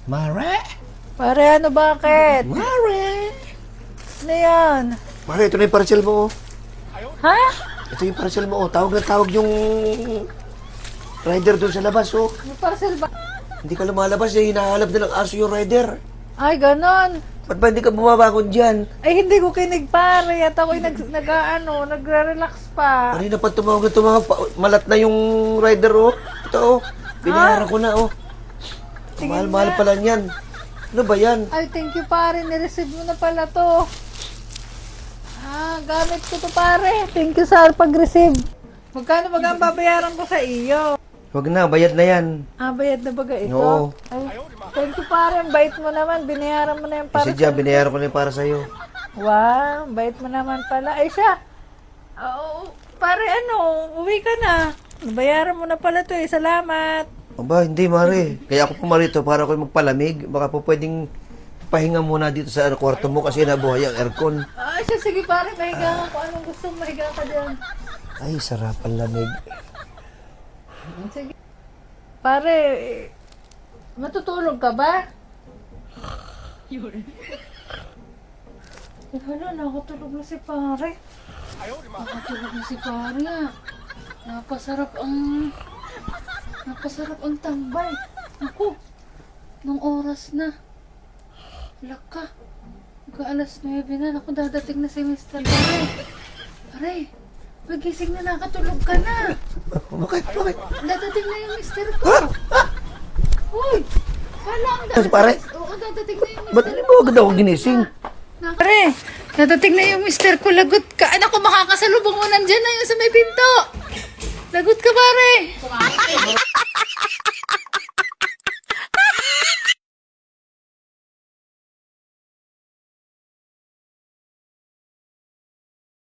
Mare? Pare, ano bakit? Mare? Ano yan? Mare, ito na yung parcel mo. Ha? Ito yung parcel mo. Tawag na tawag yung rider doon sa labas. May parcel ba? Hindi ka lumalabas eh. Hinahalap na ng aso yung rider. Ay, ganon. Ba't ba hindi ka bumabangon dyan? Ay, hindi ko kinig pare. At ako'y nagre-relax pa. Kanina pa tumawag na tumawag. Malat na yung rider Ito Binayaran ko na Tingin Mahal-mahal nga. pala niyan. Ano ba yan? Ay, thank you pare. Nireceive mo na pala to. Gamit ko to pare. Thank you sa pag-receive. Magkano ba ang babayaran ko sa iyo? Huwag na, bayad na yan. Bayad na baga ito? Oo. Ay, thank you pare. Ang bait mo naman. Binayaran mo na yung para Kasi dyan, binayaran ko na yung para sa'yo. Wow, ang bait mo naman pala. Ay siya. Pare uwi ka na. Bayaran mo na pala to Salamat. Aba, hindi Mare. Kaya ako pumarito para ako magpalamig. Baka po pwedeng pahinga muna dito sa kwarto mo kasi nabuhay ang aircon. Ay siya, sige pare. Mahiga ka kung anong gusto mo. Mahiga ka dyan. Ay, sarap ang lamig. Sige. Pare, matutulog ka ba? Hala, nakatulog na si pare. Nakatulog na si pare Napasarap ang tambay. Ako, nung oras na. Laka. Alas 9 na. Naku, dadating na si Mr. Pare, magising na, nakatulog ka na. Bakit? Dadating na yung Mr. ko. Uy! Kala ang Ano, pare? Oo, dadating na yung Ba't hindi mo agad ako ginising? Pare, dadating na yung Mr. ko. Lagot ka. Anak ko, makakasalubong mo nandyan na yung sa may pinto. Lagot ka, pare.